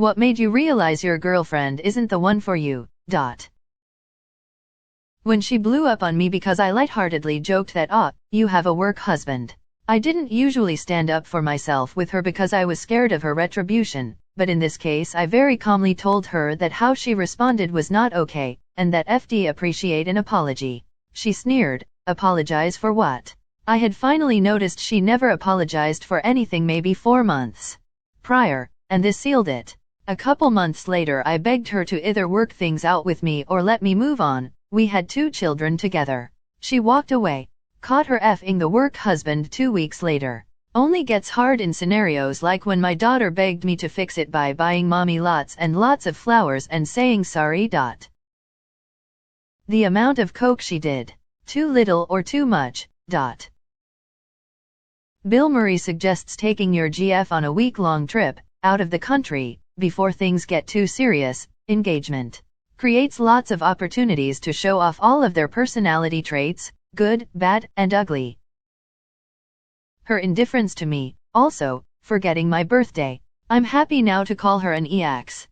What made you realize your girlfriend isn't the one for you? When she blew up on me because I lightheartedly joked that, you have a work husband. I didn't usually stand up for myself with her because I was scared of her retribution, but in this case I very calmly told her that how she responded was not okay, and that FD appreciate an apology. She sneered, apologize for what? I had finally noticed she never apologized for anything maybe 4 months prior, and this sealed it. A couple months later I begged her to either work things out with me or let me move on. We had 2 children together. She walked away. Caught her effing the work husband 2 weeks later. Only gets hard in scenarios like when my daughter begged me to fix it by buying mommy lots and lots of flowers and saying sorry. The amount of coke she did. Too little or too much. Bill Murray suggests taking your GF on a week-long trip, out of the country, before things get too serious. Engagement creates lots of opportunities to show off all of their personality traits, good, bad, and ugly. Her indifference to me, also, forgetting my birthday. I'm happy now to call her an EX.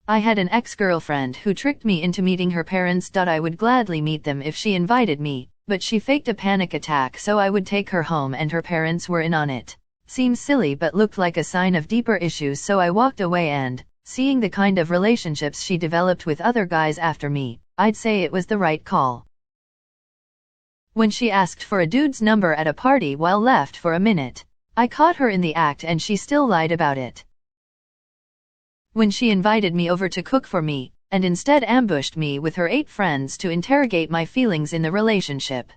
I had an ex-girlfriend who tricked me into meeting her parents. I would gladly meet them if she invited me, but she faked a panic attack so I would take her home and her parents were in on it. Seems silly but looked like a sign of deeper issues, so I walked away, and, seeing the kind of relationships she developed with other guys after me, I'd say it was the right call. When she asked for a dude's number at a party while left for a minute, I caught her in the act and she still lied about it. When she invited me over to cook for me, and instead ambushed me with her 8 friends to interrogate my feelings in the relationship.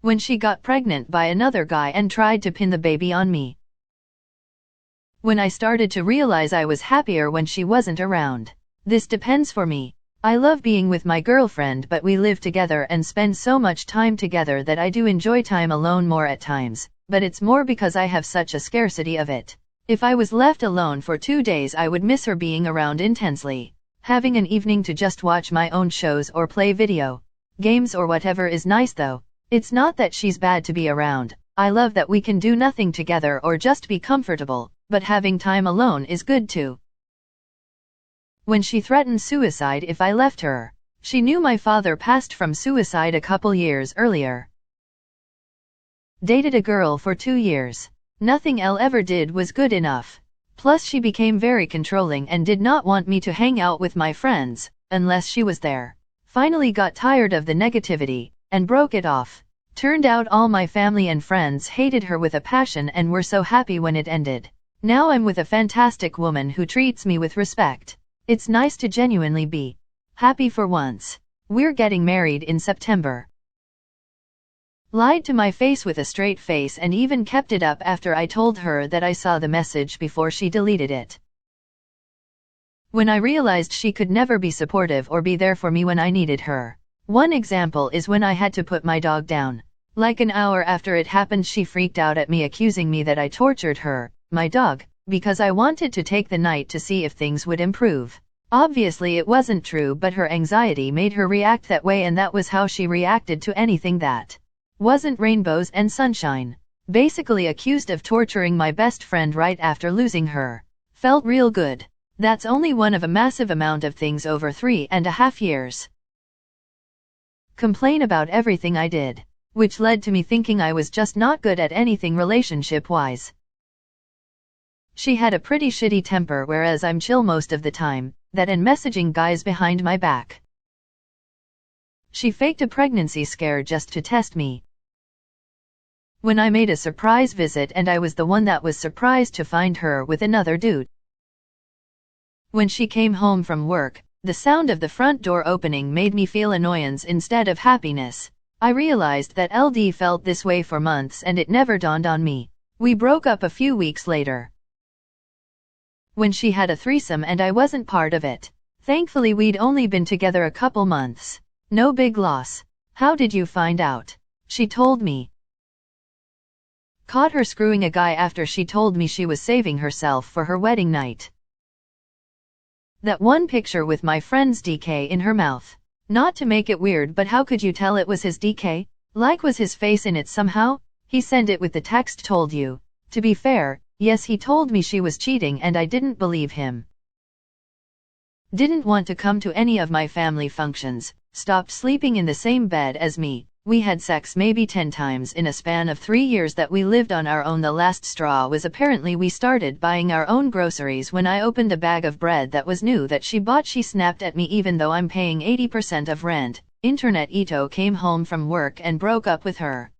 When she got pregnant by another guy and tried to pin the baby on me. When I started to realize I was happier when she wasn't around. This depends for me. I love being with my girlfriend, but we live together and spend so much time together that I do enjoy time alone more at times, but it's more because I have such a scarcity of it. If I was left alone for 2 days I would miss her being around intensely. Having an evening to just watch my own shows or play video games or whatever is nice though. It's not that she's bad to be around. I love that we can do nothing together or just be comfortable, but having time alone is good too. When she threatened suicide if I left her, she knew my father passed from suicide a couple years earlier. Dated a girl for 2 years. Nothing Elle ever did was good enough. Plus she became very controlling and did not want me to hang out with my friends, unless she was there. Finally got tired of the negativity, and broke it off. Turned out all my family and friends hated her with a passion and were so happy when it ended. Now I'm with a fantastic woman who treats me with respect. It's nice to genuinely be happy for once. We're getting married in September. Lied to my face with a straight face and even kept it up after I told her that I saw the message before she deleted it. When I realized she could never be supportive or be there for me when I needed her. One example is when I had to put my dog down. Like an hour after it happened she freaked out at me, accusing me that I tortured her, my dog, because I wanted to take the night to see if things would improve. Obviously it wasn't true, but her anxiety made her react that way, and that was how she reacted to anything that wasn't rainbows and sunshine. Basically accused of torturing my best friend right after losing her. Felt real good. That's only one of a massive amount of things over 3.5 years. Complain about everything I did, which led to me thinking I was just not good at anything relationship-wise. She had a pretty shitty temper, whereas I'm chill most of the time, that and messaging guys behind my back. She faked a pregnancy scare just to test me. When I made a surprise visit and I was the one that was surprised to find her with another dude. When she came home from work, the sound of the front door opening made me feel annoyance instead of happiness. I realized that LD felt this way for months and it never dawned on me. We broke up a few weeks later. When she had a threesome and I wasn't part of it. Thankfully we'd only been together a couple months. No big loss. How did you find out? She told me. Caught her screwing a guy after she told me she was saving herself for her wedding night. That one picture with my friend's DK in her mouth. Not to make it weird, but how could you tell it was his DK? Like was his face in it somehow? He sent it with the text told you. To be fair, Yes, he told me she was cheating and I didn't believe him. Didn't want to come to any of my family functions, stopped sleeping in the same bed as me. We had sex maybe 10 times in a span of 3 years that we lived on our own. The last straw was apparently we started buying our own groceries. When I opened a bag of bread that was new that she bought, she snapped at me even though I'm paying 80% of rent. Internet Ito came home from work and broke up with her.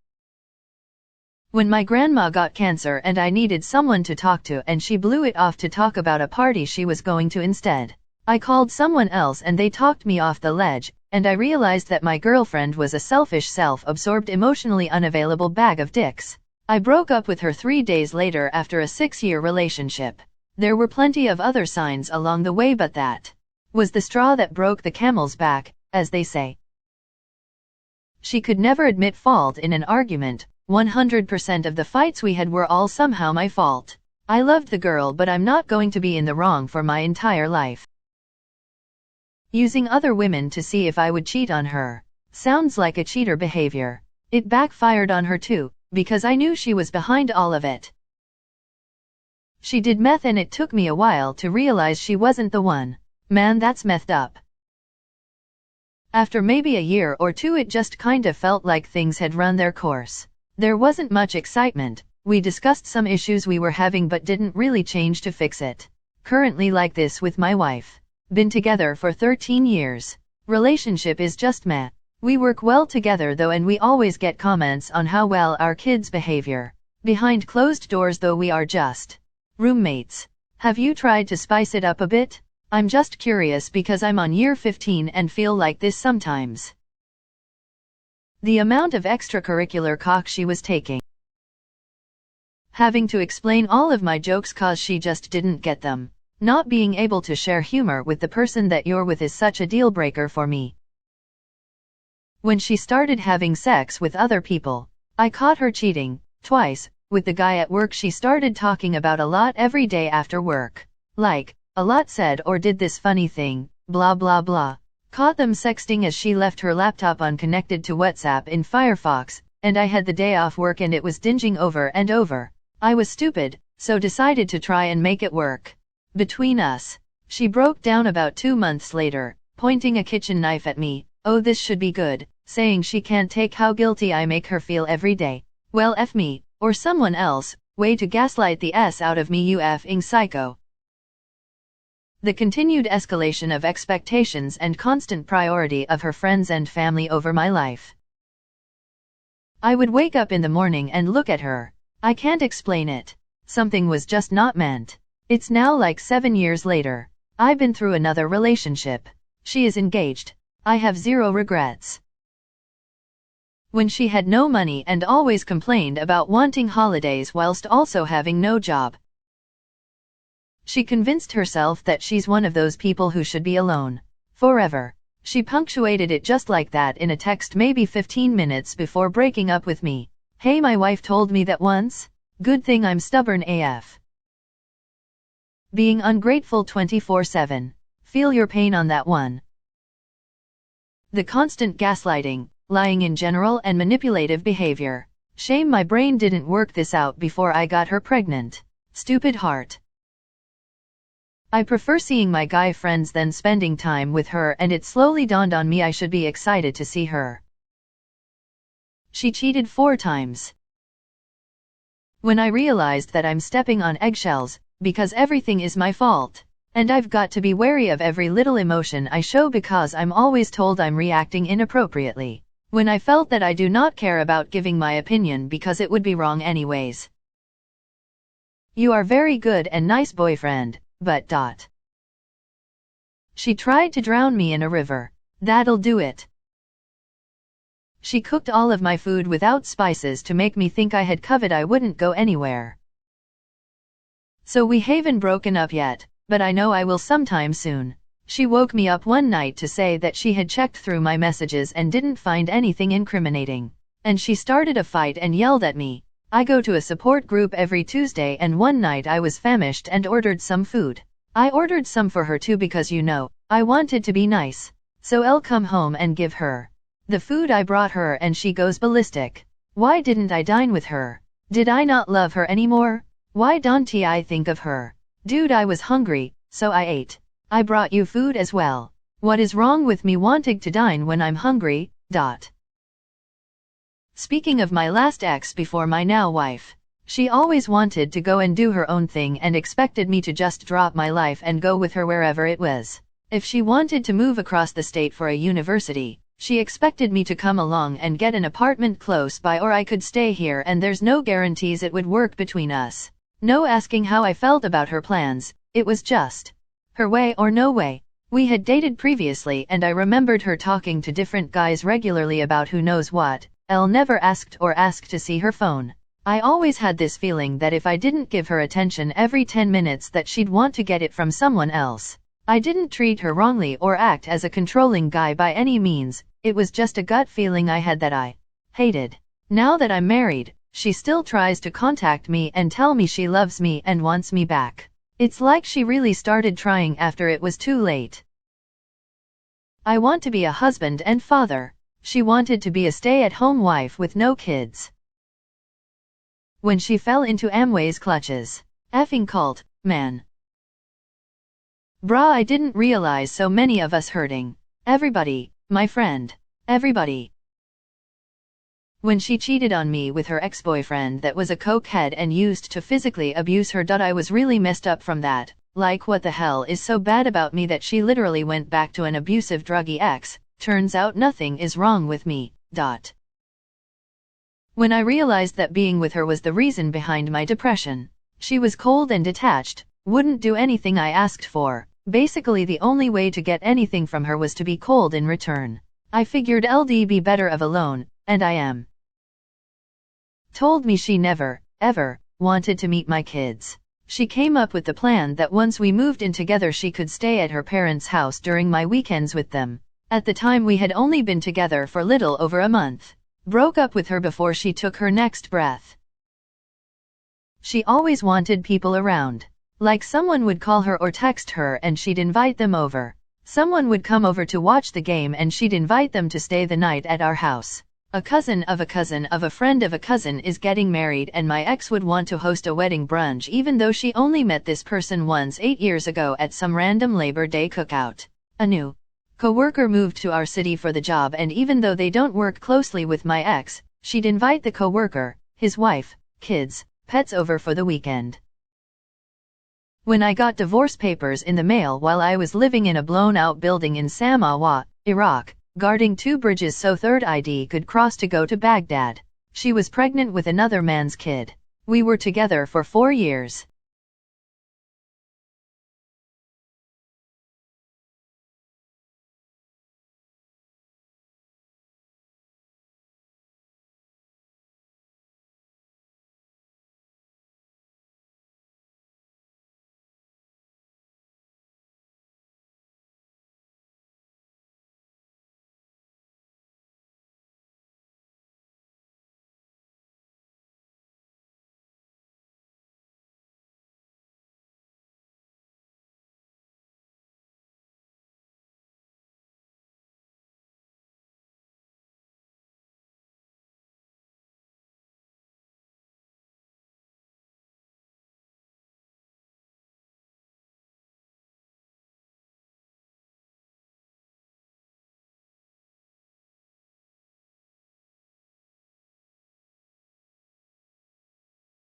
When my grandma got cancer and I needed someone to talk to, and she blew it off to talk about a party she was going to instead. I called someone else and they talked me off the ledge, and I realized that my girlfriend was a selfish, self-absorbed, emotionally unavailable bag of dicks. I broke up with her 3 days later after a 6-year relationship. There were plenty of other signs along the way, but that was the straw that broke the camel's back, as they say. She could never admit fault in an argument. 100% of the fights we had were all somehow my fault. I loved the girl, but I'm not going to be in the wrong for my entire life. Using other women to see if I would cheat on her. Sounds like a cheater behavior. It backfired on her too, because I knew she was behind all of it. She did meth and it took me a while to realize she wasn't the one. Man, that's methed up. After maybe a year or two, it just kinda felt like things had run their course. There wasn't much excitement. We discussed some issues we were having but didn't really change to fix it. Currently like this with my wife. Been together for 13 years. Relationship is just meh. We work well together though, and we always get comments on how well our kids' behavior. Behind closed doors though, we are just roommates. Have you tried to spice it up a bit? I'm just curious because I'm on year 15 and feel like this sometimes. The amount of extracurricular cock she was taking. Having to explain all of my jokes cause she just didn't get them. Not being able to share humor with the person that you're with is such a deal breaker for me. When she started having sex with other people, I caught her cheating, twice, with the guy at work she started talking about a lot every day after work. Like, a lot said or did this funny thing, blah blah blah. Caught them sexting as she left her laptop unconnected to WhatsApp in Firefox, and I had the day off work and it was dinging over and over. I was stupid, so decided to try and make it work. Between us, she broke down about 2 months later, pointing a kitchen knife at me. Oh, this should be good, saying she can't take how guilty I make her feel every day. Well, F me, or someone else, way to gaslight the S out of me, you effing psycho. The continued escalation of expectations and constant priority of her friends and family over my life. I would wake up in the morning and look at her. I can't explain it. Something was just not meant. It's now like 7 years later. I've been through another relationship. She is engaged. I have zero regrets. When she had no money and always complained about wanting holidays whilst also having no job. She convinced herself that she's one of those people who should be alone forever. She punctuated it just like that in a text maybe 15 minutes before breaking up with me. Hey, my wife told me that once. Good thing I'm stubborn AF. Being ungrateful 24/7. Feel your pain on that one. The constant gaslighting, lying in general, and manipulative behavior. Shame my brain didn't work this out before I got her pregnant. Stupid heart. I prefer seeing my guy friends than spending time with her, and it slowly dawned on me I should be excited to see her. She cheated 4 times. When I realized that I'm stepping on eggshells, because everything is my fault, and I've got to be wary of every little emotion I show because I'm always told I'm reacting inappropriately. When I felt that I do not care about giving my opinion because it would be wrong anyways. You are very good and nice boyfriend, but ... She tried to drown me in a river. That'll do it. She cooked all of my food without spices to make me think I had COVID I wouldn't go anywhere. So we haven't broken up yet, but I know I will sometime soon. She woke me up one night to say that she had checked through my messages and didn't find anything incriminating. And she started a fight and yelled at me. I go to a support group every Tuesday, and one night I was famished and ordered some food. I ordered some for her too because I wanted to be nice. So I'll come home and give her the food I brought her and she goes ballistic. Why didn't I dine with her? Did I not love her anymore? Why don't I think of her? Dude, I was hungry, so I ate. I brought you food as well. What is wrong with me wanting to dine when I'm hungry? Speaking of my last ex before my now wife, she always wanted to go and do her own thing and expected me to just drop my life and go with her wherever it was. If she wanted to move across the state for a university, she expected me to come along and get an apartment close by, or I could stay here, and there's no guarantees it would work between us. No asking how I felt about her plans, it was just her way or no way. We had dated previously and I remembered her talking to different guys regularly about who knows what. Elle never asked to see her phone. I always had this feeling that if I didn't give her attention every 10 minutes that she'd want to get it from someone else. I didn't treat her wrongly or act as a controlling guy by any means, it was just a gut feeling I had that I hated. Now that I'm married, she still tries to contact me and tell me she loves me and wants me back. It's like she really started trying after it was too late. I want to be a husband and father. She wanted to be a stay-at-home wife with no kids. When she fell into Amway's clutches. Effing cult, man. Bruh, I didn't realize so many of us hurting. Everybody, my friend. Everybody. When she cheated on me with her ex-boyfriend that was a cokehead and used to physically abuse her. I was really messed up from that. Like, what the hell is so bad about me that she literally went back to an abusive druggy ex? Turns out nothing is wrong with me. When I realized that being with her was the reason behind my depression. She was cold and detached, wouldn't do anything I asked for. Basically the only way to get anything from her was to be cold in return. I figured LD be better of alone, and I am. Told me she never, ever, wanted to meet my kids. She came up with the plan that once we moved in together she could stay at her parents' house during my weekends with them. At the time we had only been together for little over a month. Broke up with her before she took her next breath. She always wanted people around. Like someone would call her or text her and she'd invite them over. Someone would come over to watch the game and she'd invite them to stay the night at our house. A cousin of a cousin of a friend of a cousin is getting married and my ex would want to host a wedding brunch even though she only met this person once 8 years ago at some random Labor Day cookout. A new coworker moved to our city for the job and even though they don't work closely with my ex, she'd invite the coworker, his wife, kids, pets over for the weekend. When I got divorce papers in the mail while I was living in a blown-out building in Samawa, Iraq, guarding 2 bridges so third ID could cross to go to Baghdad. She was pregnant with another man's kid. We were together for 4 years.